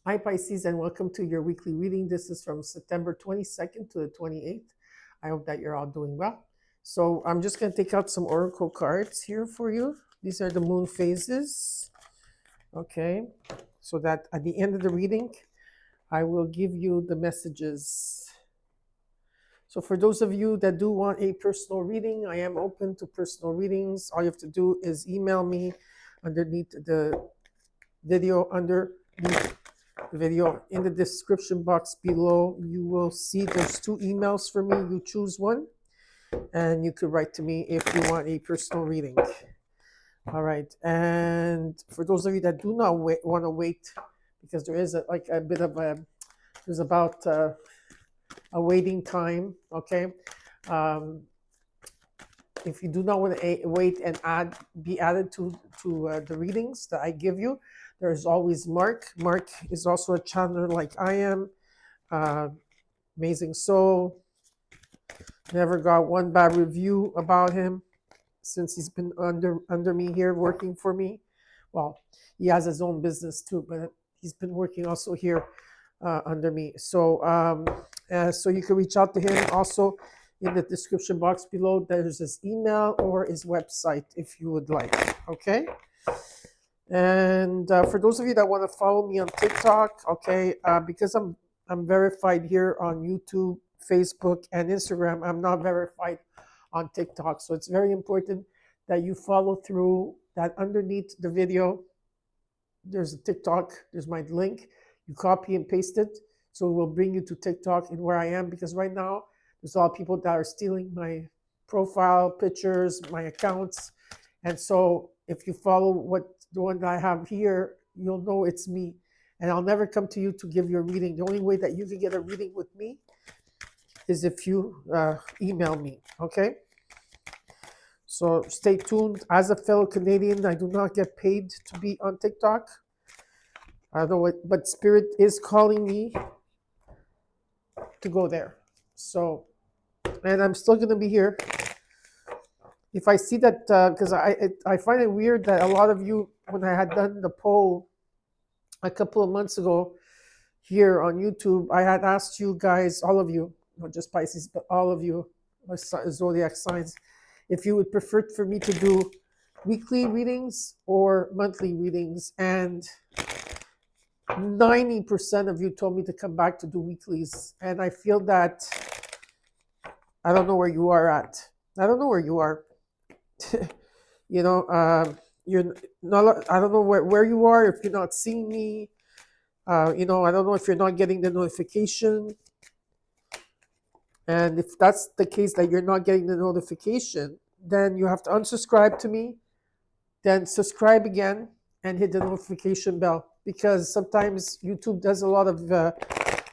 Hi, Pisces, and welcome to your weekly reading. This is from September 22nd to the 28th. I hope that you're all doing well. So, I'm just going to take out some oracle cards here for you. These are the moon phases. Okay. So that at the end of the reading, I will give you the messages. So, for those of you that do want a personal reading, I am open to personal readings. All you have to do is email me underneath the video video in the description box below. You will see there's two emails for me. You choose one and you could write to me if you want a personal reading. All right. And for those of you that do not want to wait, because there is a bit of there's about a waiting time. Okay. Um, if you do not want to wait and be added to the readings that I give you, there's always Mark. Mark is also a channeler like I am. Amazing soul. Never got one bad review about him since he's been under me here working for me. Well, he has his own business too, but he's been working also here under me. So so you can reach out to him also in the description box below. There's his email or his website if you would like. Okay. And for those of you that want to follow me on TikTok, okay, because I'm verified here on YouTube, Facebook, and Instagram. I'm not verified on TikTok, so it's very important that you follow through. That underneath the video, there's a TikTok. There's my link. You copy and paste it, so it will bring you to TikTok and where I am. Because right now, there's a lot of people that are stealing my profile pictures, my accounts, and so if you follow the one that I have here, you'll know it's me. And I'll never come to you to give you a reading. The only way that you can get a reading with me is if you email me, okay? So stay tuned. As a fellow Canadian, I do not get paid to be on TikTok. I don't know what, but Spirit is calling me to go there. So, and I'm still going to be here. If I see that, because I find it weird that a lot of you, when I had done the poll a couple of months ago here on YouTube, I had asked you guys, all of you, not just Pisces, but all of you, zodiac signs, if you would prefer for me to do weekly readings or monthly readings. And 90% of you told me to come back to do weeklies. And I feel that I don't know where you are at. I don't know where you are. You know, you're not. I don't know where you are. If you're not seeing me, you know, I don't know if you're not getting the notification. And if that's the case, that you're not getting the notification, then you have to unsubscribe to me, then subscribe again, and hit the notification bell, because sometimes YouTube does a lot of,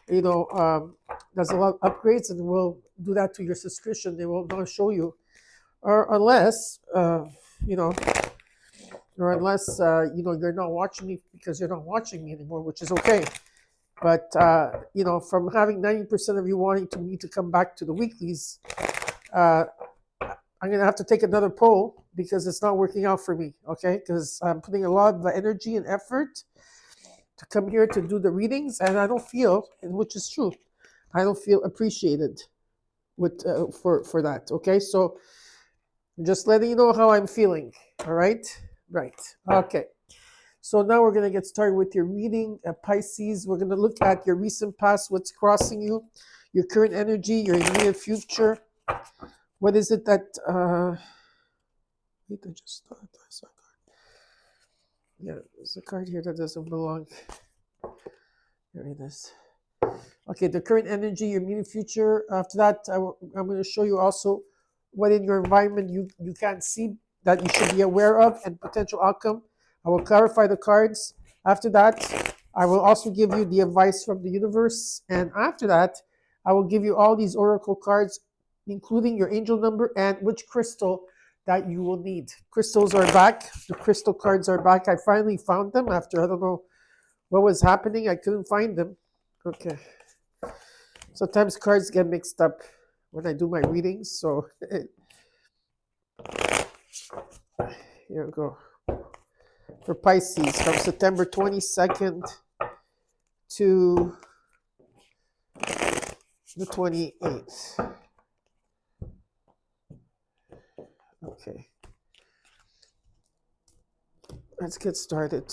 you know, does a lot of upgrades, and will do that to your subscription. They will not show you, or unless, you know, or unless you know, you're not watching me because you're not watching me anymore, which is okay. But you know, from having 90% of you wanting me to come back to the weeklies, I'm gonna have to take another poll because it's not working out for me. Okay, because I'm putting a lot of energy and effort to come here to do the readings, and I don't feel, and which is true, I don't feel appreciated with for that. Okay, so just letting you know how I'm feeling. All right. Right. Okay. So now we're going to get started with your reading, Pisces. We're going to look at your recent past, what's crossing you, your current energy, your near future. What is it that... wait, I just thought I saw a card. Yeah, there's a card here that doesn't belong. There it is. Okay, the current energy, your near future. After that, I'm going to show you also what in your environment you can't see that you should be aware of, and potential outcome. I will clarify the cards. After that, I will also give you the advice from the universe. And after that, I will give you all these oracle cards, including your angel number and which crystal that you will need. Crystals are back. The crystal cards are back. I finally found them after, I don't know what was happening. I couldn't find them. Okay. Sometimes cards get mixed up when I do my readings. So here we go. For Pisces from September 22nd to the 28th. Okay. Let's get started.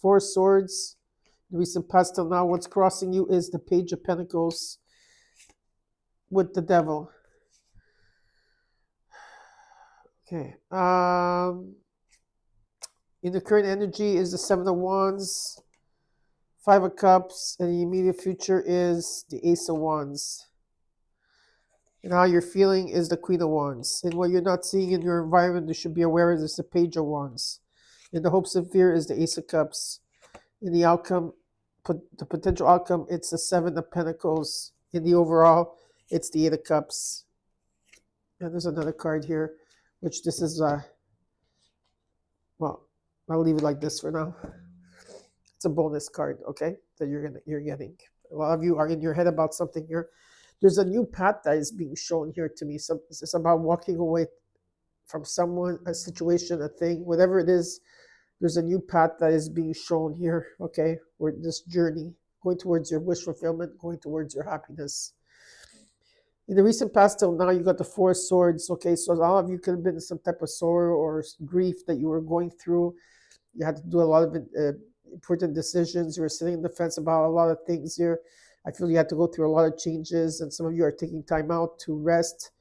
Four Swords. The recent past till now, what's crossing you is the Page of Pentacles with the Devil. Okay. In the current energy is the Seven of Wands, Five of Cups, and the immediate future is the Ace of Wands. And how you're feeling is the Queen of Wands. And what you're not seeing in your environment, you should be aware of is the Page of Wands. In the hopes and fear is the Ace of Cups. In the outcome, the potential outcome, it's the Seven of Pentacles. In the overall, it's the Eight of Cups. And there's another card here, which this is, well, I'll leave it like this for now. It's a bonus card, okay, that you're getting. A lot of you are in your head about something here. There's a new path that is being shown here to me. So it's about walking away from someone, a situation, a thing, whatever it is. There's a new path that is being shown here, okay, where this journey, going towards your wish fulfillment, going towards your happiness. In the recent past till now, you got the Four Swords, okay, so all of you could have been in some type of sorrow or grief that you were going through. You had to do a lot of important decisions. You were sitting in the fence about a lot of things here. I feel you had to go through a lot of changes, and some of you are taking time out to rest.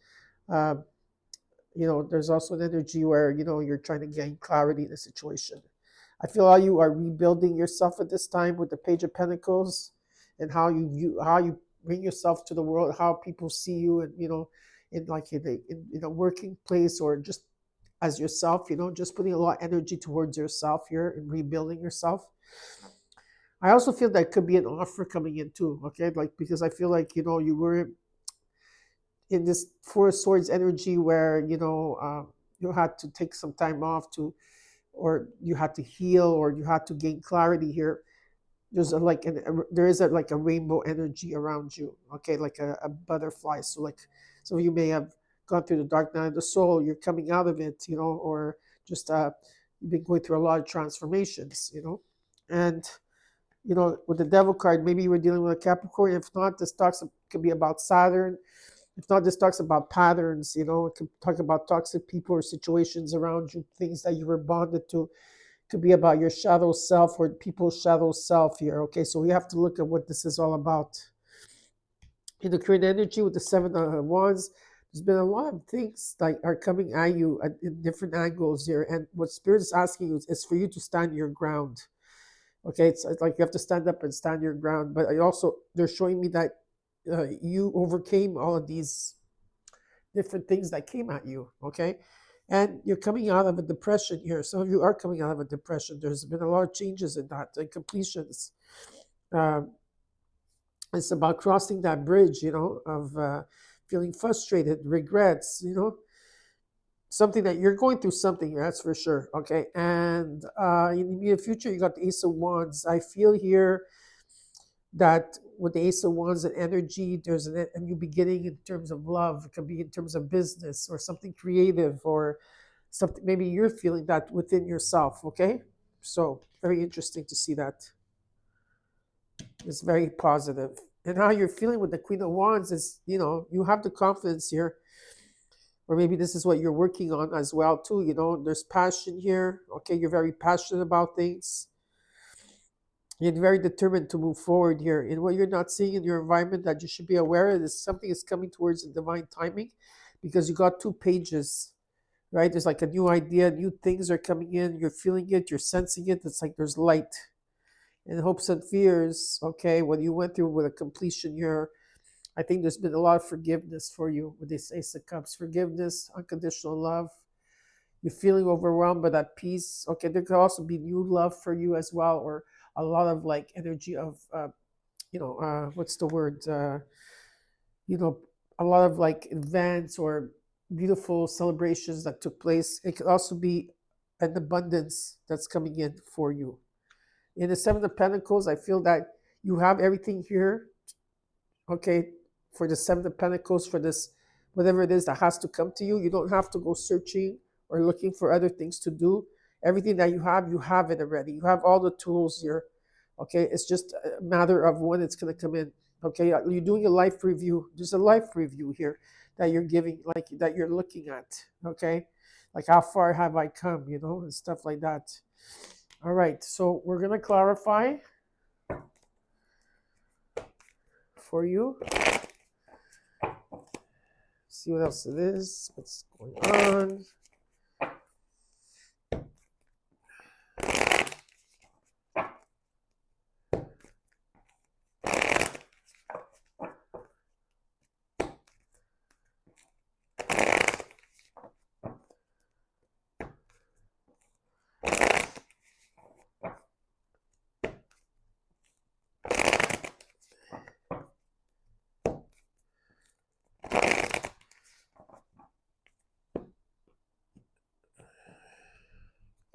There's also an energy where, you're trying to gain clarity in the situation. I feel how you are rebuilding yourself at this time with the Page of Pentacles, and how you bring yourself to the world, how people see you, and in a working place or just as yourself, just putting a lot of energy towards yourself here and rebuilding yourself. I also feel that could be an offer coming in too, okay? Because I feel like, you were in this Four Swords energy where, you had to take some time off or you had to heal, or you had to gain clarity here. There's there is a rainbow energy around you, okay? Like a butterfly. So like some of you may have gone through the dark night of the soul, you're coming out of it, or just you've been going through a lot of transformations, and with the Devil card, maybe you were dealing with a Capricorn. If not, this could be about Saturn. If not, this talks about patterns, it could talk about toxic people or situations around you, things that you were bonded to. It could be about your shadow self or people's shadow self here, okay? So we have to look at what this is all about. In the current energy with the Seven of Wands, there's been a lot of things that are coming at you in different angles here. And what Spirit is asking you is for you to stand your ground. Okay, it's like you have to stand up and stand your ground. But they're showing me that you overcame all of these different things that came at you, okay? And you're coming out of a depression here. Some of you are coming out of a depression. There's been a lot of changes in that, and completions. It's about crossing that bridge, of feeling frustrated, regrets, something that you're going through something, that's for sure, okay? And in the immediate future, you got the Ace of Wands. I feel here that with the Ace of Wands and energy, there's a new beginning in terms of love. It could be in terms of business or something creative or something. Maybe you're feeling that within yourself, okay? So very interesting to see that. It's very positive. And how you're feeling with the Queen of Wands is, you have the confidence here. Or maybe this is what you're working on as well too, there's passion here, okay? You're very passionate about things. You're very determined to move forward here. And what you're not seeing in your environment that you should be aware of is something is coming towards the divine timing, because you got two pages, right? There's like a new idea, new things are coming in. You're feeling it, you're sensing it. It's like there's light. And hopes and fears, okay, what you went through with a completion here, I think there's been a lot of forgiveness for you with this Ace of Cups. Forgiveness, unconditional love. You're feeling overwhelmed by that peace. Okay, there could also be new love for you as well, or a lot of energy of, what's the word? A lot of events or beautiful celebrations that took place. It could also be an abundance that's coming in for you. In the Seven of Pentacles, I feel that you have everything here, okay, for the Seven of Pentacles, for this, whatever it is that has to come to you. You don't have to go searching or looking for other things to do. Everything that you have it already. You have all the tools here. Okay, it's just a matter of when it's going to come in. Okay, you're doing a life review. There's a life review here that you're giving, like that you're looking at. Okay, like how far have I come, and stuff like that. All right, so we're going to clarify for you. See what else it is. What's going on?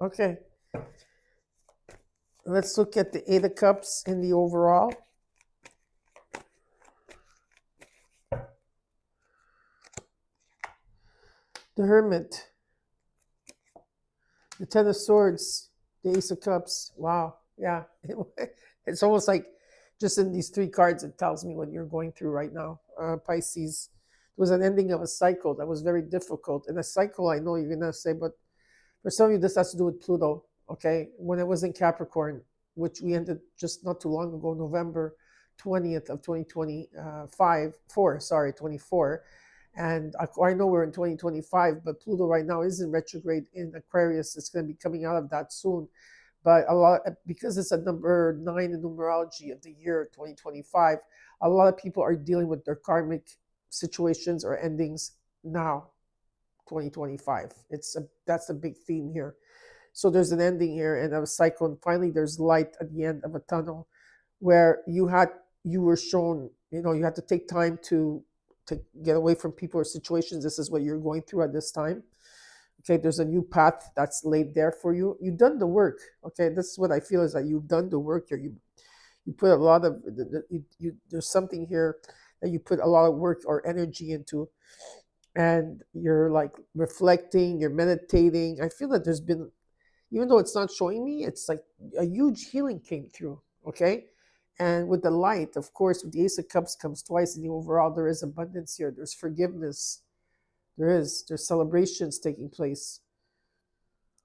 Okay. Let's look at the Eight of Cups in the overall. The Hermit. The Ten of Swords. The Ace of Cups. Wow. Yeah. It's almost like just in these three cards, it tells me what you're going through right now. Pisces. It was an ending of a cycle that was very difficult. And a cycle, I know you're going to say, but for some of you, this has to do with Pluto. Okay. When it was in Capricorn, which we ended just not too long ago, November 20th of 24. And I know we're in 2025, but Pluto right now is in retrograde in Aquarius. It's going to be coming out of that soon. But because it's a number 9 in numerology of the year 2025, a lot of people are dealing with their karmic situations or endings now, 2025. That's a big theme here. So there's an ending here and a cycle, and finally there's light at the end of a tunnel, where you were shown, you had to take time to get away from people or situations. This is what you're going through at this time. Okay, there's a new path that's laid there for you. You've done the work. Okay, this is what I feel is that you've done the work here. You put a lot of there's something here that you put a lot of work or energy into, and you're like reflecting, you're meditating. I feel that there's been, even though it's not showing me, it's like a huge healing came through. Okay. And with the light, of course, with the Ace of Cups comes twice in the overall, there is abundance here. There's forgiveness. There's celebrations taking place.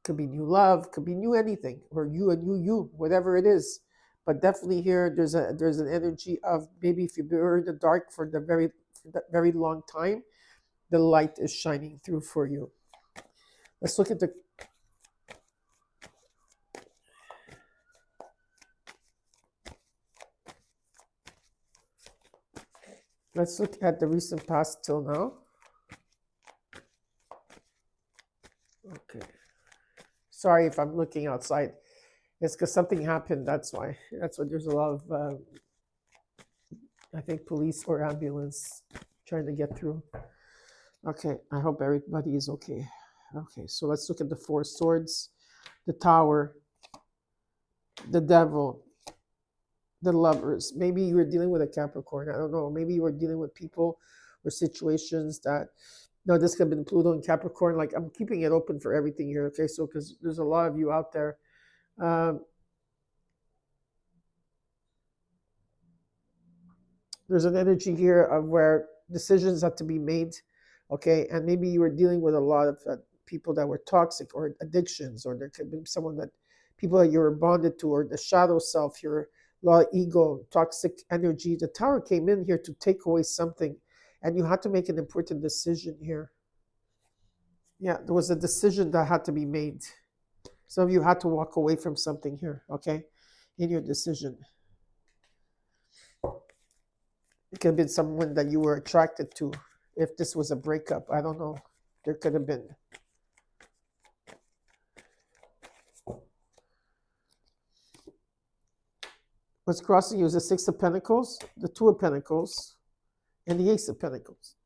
Could be new love, could be new anything, or you, whatever it is. But definitely here, there's an energy of maybe if you were in the dark for that very long time, the light is shining through for you. Let's look at the recent past till now. Okay. Sorry if I'm looking outside. It's because something happened. That's why. There's a lot of, I think, police or ambulance trying to get through. Okay. I hope everybody is okay. Okay. So let's look at the Four Swords, the Tower, the Devil, the Lovers. Maybe you were dealing with a Capricorn. I don't know. Maybe you were dealing with people or situations that, no, this could have been Pluto and Capricorn. Like, I'm keeping it open for everything here. Okay. So, because there's a lot of you out there. There's an energy here of where decisions have to be made. Okay. And maybe you were dealing with a lot of people that were toxic or addictions, or there could be people that you were bonded to, or the shadow self, your lot of ego, toxic energy. The Tower came in here to take away something, and you had to make an important decision here. Yeah, there was a decision that had to be made. Some of you had to walk away from something here, okay, in your decision. It could have been someone that you were attracted to. If this was a breakup, I don't know. There could have been. What's crossing you is the Six of Pentacles, the Two of Pentacles, and the Ace of Pentacles.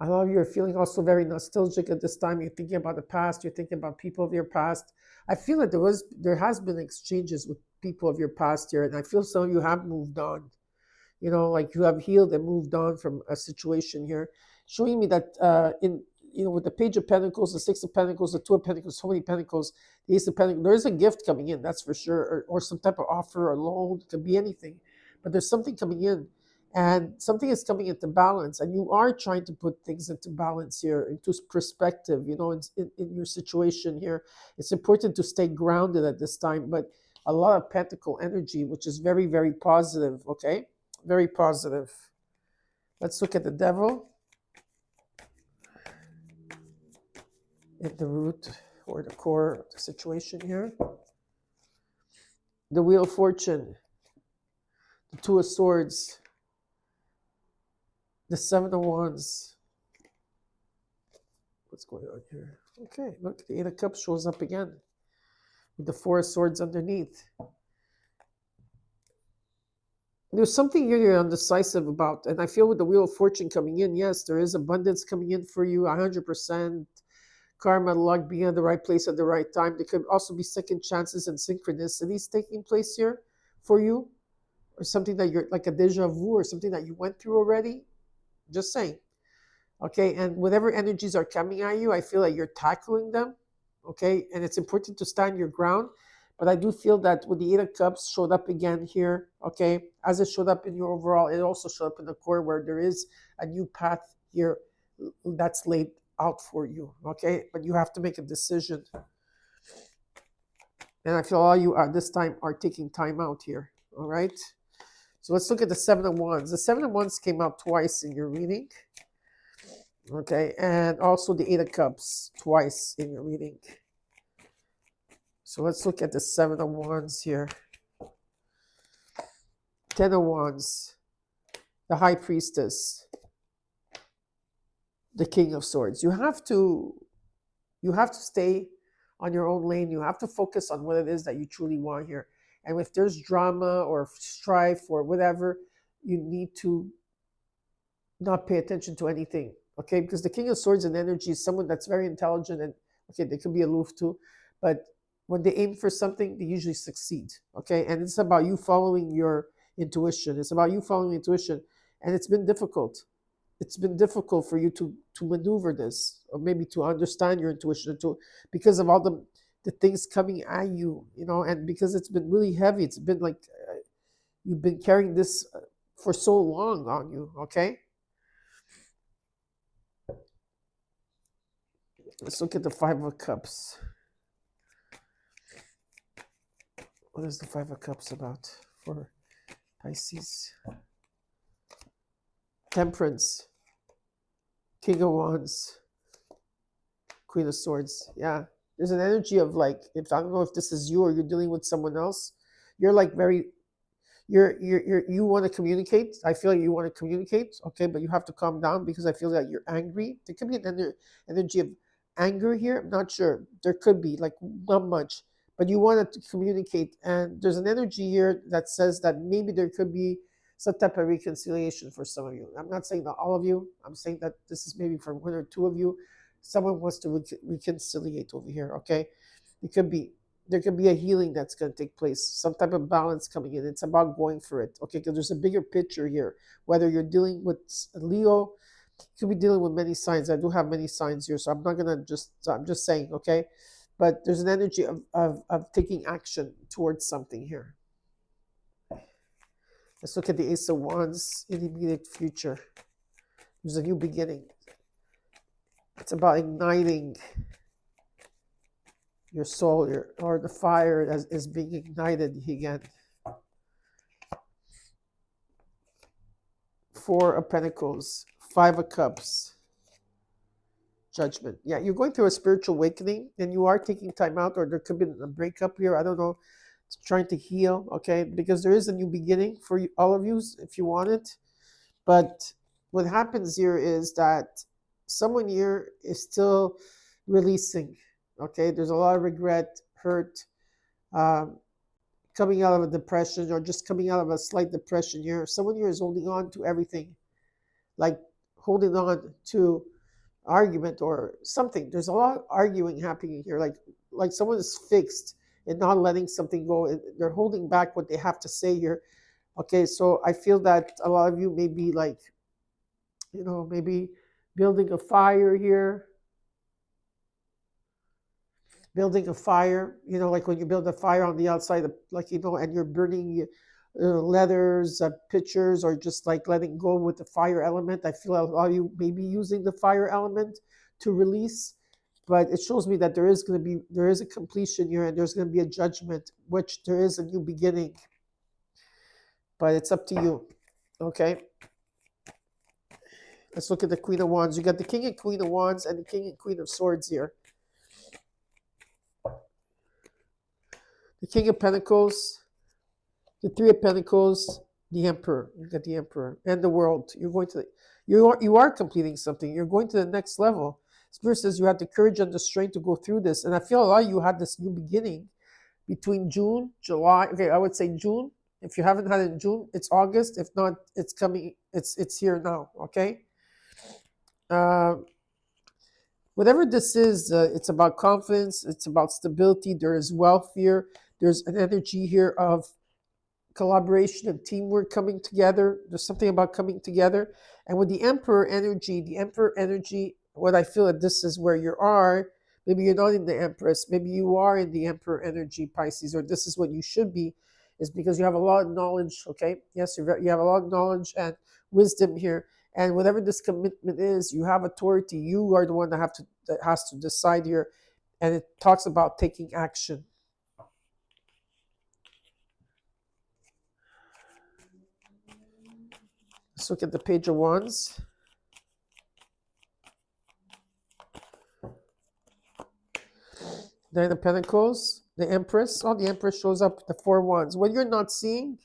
A lot of you are feeling also very nostalgic at this time. You're thinking about the past. You're thinking about people of your past. I feel that there has been exchanges with people of your past here, and I feel some of you have moved on. Like you have healed and moved on from a situation here, showing me that with the Page of Pentacles, the Six of Pentacles, the Two of Pentacles, so many Pentacles, the Ace of Pentacles, there's a gift coming in, that's for sure, or some type of offer or loan, it could be anything. But there's something coming in, and something is coming into balance, and you are trying to put things into balance here, into perspective, in your situation here. It's important to stay grounded at this time, but a lot of Pentacle energy, which is very, very positive, okay? Very positive. Let's look at the Devil. At the root or the core of the situation here. The Wheel of Fortune, the Two of Swords, the Seven of Wands. What's going on here? Okay, look, the Eight of Cups shows up again with the Four of Swords underneath. There's something here you're undecisive about, and I feel with the Wheel of Fortune coming in, yes, there is abundance coming in for you, 100%. Karma, luck, being at the right place at the right time. There could also be second chances and synchronicities taking place here for you, or something that you're like a deja vu, or something that you went through already. Just saying. Okay, and whatever energies are coming at you, I feel like you're tackling them. Okay, and it's important to stand your ground. But I do feel that with the Eight of Cups showed up again here, okay, as it showed up in your overall, it also showed up in the core where there is a new path here that's laid out for you, okay? But you have to make a decision. And I feel all you at this time are taking time out here, all right? So let's look at the Seven of Wands. The Seven of Wands came out twice in your reading, okay? And also the Eight of Cups twice in your reading. So let's look at the Seven of Wands here. Ten of Wands, the High Priestess, the King of Swords. You have to stay on your own lane. You have to focus on what it is that you truly want here. And if there's drama or strife or whatever, you need to not pay attention to anything, okay? Because the King of Swords and energy is someone that's very intelligent, and okay, they can be aloof too, but when they aim for something, they usually succeed, okay? And it's about you following your intuition. It's about you following intuition, and it's been difficult. It's been difficult for you to maneuver this, or maybe to understand your intuition, because of all the things coming at you, and because it's been really heavy. It's been like you've been carrying this for so long on you, okay? Let's look at the Five of Cups. What is the Five of Cups about for Pisces? Temperance, King of Wands, Queen of Swords. Yeah, there's an energy of like, if I don't know if this is you or you're dealing with someone else, you're like you want to communicate. I feel like you want to communicate, okay, but you have to calm down because I feel that you're angry. There could be an energy of anger here. I'm not sure. There could be, like, not much, but you want to communicate, and there's an energy here that says that maybe there could be some type of reconciliation for some of you. I'm not saying that all of you. I'm saying that this is maybe for one or two of you. Someone wants to reconciliate over here, okay? There could be a healing that's going to take place, some type of balance coming in. It's about going for it, okay? Because there's a bigger picture here. Whether you're dealing with Leo, you could be dealing with many signs. I do have many signs here, so I'm not going to I'm just saying, okay? But there's an energy of taking action towards something here. Let's look at the Ace of Wands in the immediate future. There's a new beginning. It's about igniting your soul, or the fire that is being ignited again. Four of Pentacles, Five of Cups, Judgment. Yeah, you're going through a spiritual awakening, and you are taking time out, or there could be a breakup here. I don't know. It's trying to heal, okay? Because there is a new beginning for you, all of you, if you want it. But what happens here is that someone here is still releasing, okay? There's a lot of regret, hurt, coming out of a depression, or just coming out of a slight depression here. Someone here is holding on to everything, like holding on to argument or something. There's a lot of arguing happening here, like someone is fixed and not letting something go. They're holding back what they have to say here. Okay, so I feel that a lot of you may be like, maybe building a fire here, building a fire, like when you build a fire on the outside, and you're burning letters, pictures, or just like letting go with the fire element. I feel a lot of you may be using the fire element to release, but it shows me that there is a completion here, and there's going to be a judgment, which there is a new beginning, but it's up to you. Okay, let's look at the Queen of Wands. You got the King and Queen of Wands and the King and Queen of Swords here. The King of Pentacles, the Three of Pentacles, the Emperor. You got the Emperor and the World. You are completing something. You're going to the next level. Spirit says you had the courage and the strength to go through this, and I feel a lot of you had this new beginning between June, July. Okay, I would say June. If you haven't had it in June, it's August. If not, it's coming. It's here now. Okay. Whatever this is, it's about confidence. It's about stability. There is wealth here. There's an energy here of collaboration and teamwork coming together. There's something about coming together. And with the Emperor energy, what I feel that this is where you are. Maybe you're not in the Empress. Maybe you are in the Emperor energy, Pisces, or this is what you should be, is because you have a lot of knowledge, okay? Yes, you have a lot of knowledge and wisdom here. And whatever this commitment is, you have authority. You are the one that has to decide here. And it talks about taking action. Let's look at the Page of Wands. Nine of Pentacles, the Empress. Oh, the Empress shows up, the Four Wands. What you're not seeing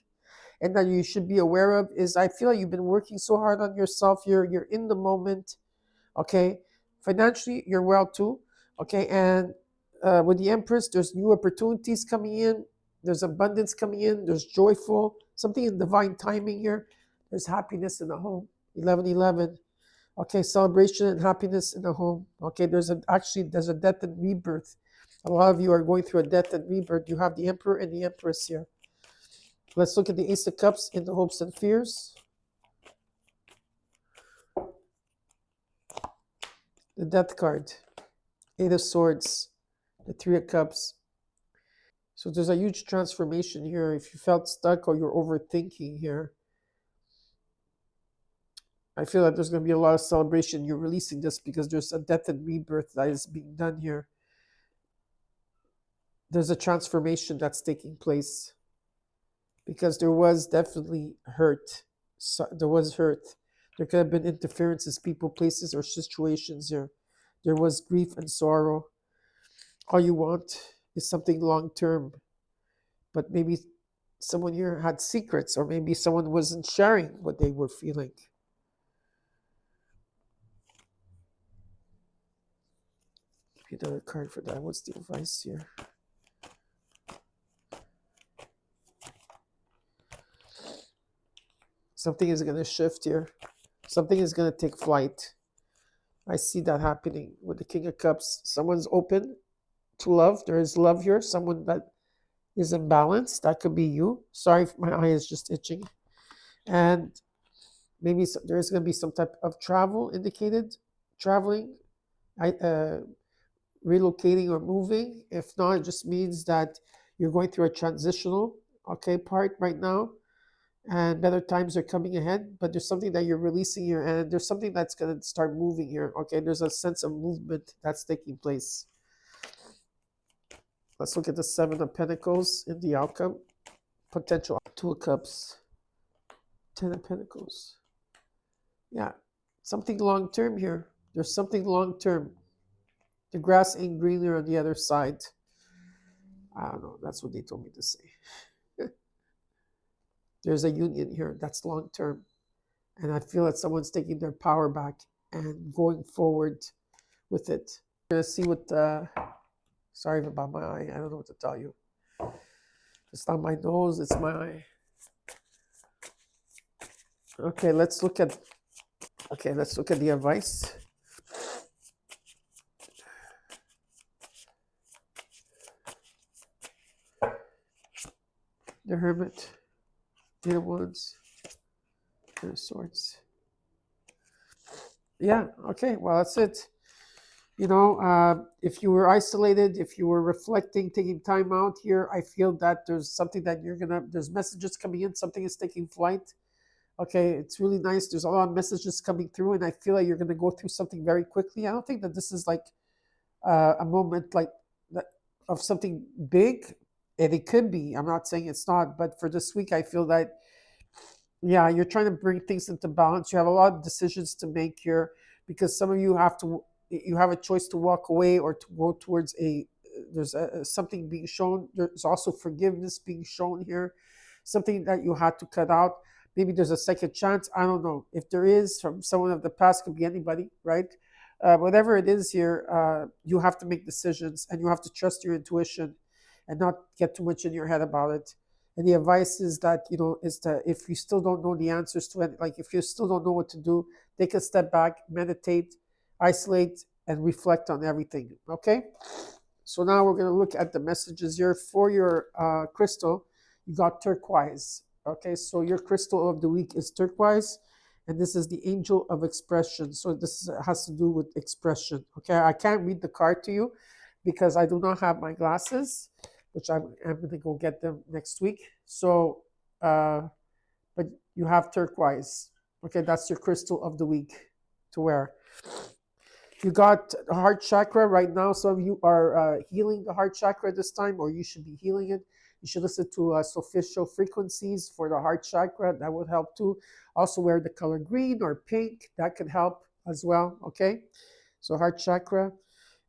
and that you should be aware of is I feel like you've been working so hard on yourself. You're in the moment, okay? Financially, you're well too, okay? And with the Empress, there's new opportunities coming in. There's abundance coming in. There's joyful, something in divine timing here. There's happiness in the home. 1111. Okay, celebration and happiness in the home. Okay, there's a death and rebirth. A lot of you are going through a death and rebirth. You have the Emperor and the Empress here. Let's look at the Ace of Cups in the hopes and fears. The Death card. Eight of Swords. The Three of Cups. So there's a huge transformation here. If you felt stuck or you're overthinking here, I feel like there's going to be a lot of celebration. You're releasing this because there's a death and rebirth that is being done here. There's a transformation that's taking place because there was definitely hurt. So there was hurt. There could have been interferences, people, places, or situations here. There was grief and sorrow. All you want is something long-term. But maybe someone here had secrets, or maybe someone wasn't sharing what they were feeling. Give me another card for that. What's the advice here? Something is going to shift here. Something is going to take flight. I see that happening with the King of Cups. Someone's open to love. There is love here. Someone that is imbalanced. That could be you. Sorry if my eye is just itching. And maybe there's going to be some type of travel indicated. Traveling, relocating or moving. If not, it just means that you're going through a transitional part right now. And better times are coming ahead, but there's something that you're releasing here, and there's something that's going to start moving here. Okay, there's a sense of movement that's taking place. Let's look at the Seven of Pentacles in the outcome. Potential. Two of Cups. Ten of Pentacles. Yeah, something long-term here. There's something long-term. The grass ain't greener on the other side. I don't know. That's what they told me to say. There's a union here that's long-term. And I feel that someone's taking their power back and going forward with it. We're going to see what, sorry about my eye. I don't know what to tell you. It's not my nose, it's my eye. Okay, let's look at the advice. The Hermit, the Wands, the Swords. Yeah, okay, well, that's it. if you were isolated, if you were reflecting, taking time out here, I feel that there's something that there's messages coming in, something is taking flight. Okay, it's really nice. There's a lot of messages coming through, and I feel like you're going to go through something very quickly. I don't think that this is like a moment like that of something big, and it could be. I'm not saying it's not, but for this week, I feel that yeah, you're trying to bring things into balance. You have a lot of decisions to make here because some of you have a choice to walk away or to go towards there's something being shown. There's also forgiveness being shown here, something that you had to cut out. Maybe there's a second chance. I don't know. If there is from someone of the past, could be anybody, right? Whatever it is here, you have to make decisions and you have to trust your intuition and not get too much in your head about it. And the advice is that, is that if you still don't know the answers to it, like if you still don't know what to do, take a step back, meditate, isolate, and reflect on everything. Okay? So now we're going to look at the messages here for your crystal. You got turquoise. Okay, so your crystal of the week is turquoise, and this is the angel of expression. So this has to do with expression. Okay, I can't read the card to you because I do not have my glasses, which I'm going to go get them next week. So, but you have turquoise. Okay, that's your crystal of the week to wear. You got the heart chakra right now. Some of you are healing the heart chakra this time, or you should be healing it. You should listen to official frequencies for the heart chakra. That would help too. Also wear the color green or pink. That could help as well. Okay, so heart chakra.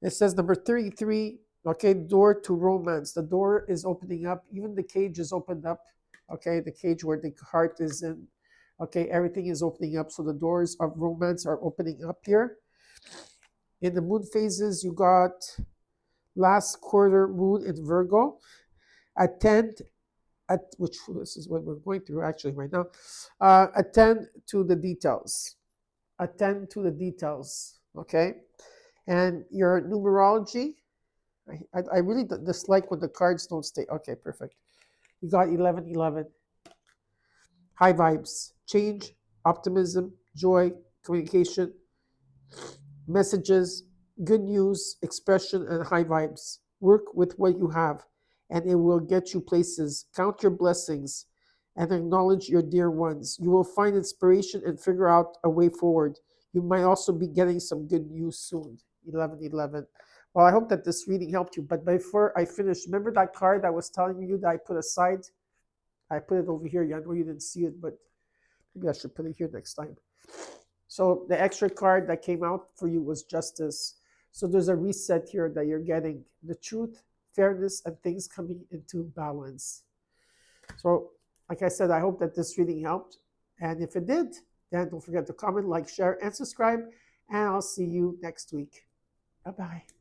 It says number 33. Okay, door to romance. The door is opening up. Even the cage is opened up. Okay, the cage where the heart is in. Okay, everything is opening up. So the doors of romance are opening up here. In the moon phases, you got last quarter moon in Virgo. Attend which this is what we're going through actually right now. Attend to the details. Attend to the details. Okay, and your numerology. I really dislike when the cards don't stay. Okay, perfect. You got 1111. High vibes, change, optimism, joy, communication, messages, good news, expression, and high vibes. Work with what you have, and it will get you places. Count your blessings and acknowledge your dear ones. You will find inspiration and figure out a way forward. You might also be getting some good news soon. 1111. Well, I hope that this reading helped you. But before I finish, remember that card I was telling you that I put aside? I put it over here. I know you didn't see it, but maybe I should put it here next time. So the extra card that came out for you was justice. So there's a reset here that you're getting. The truth, fairness, and things coming into balance. So, like I said, I hope that this reading helped. And if it did, then don't forget to comment, like, share, and subscribe. And I'll see you next week. Bye-bye.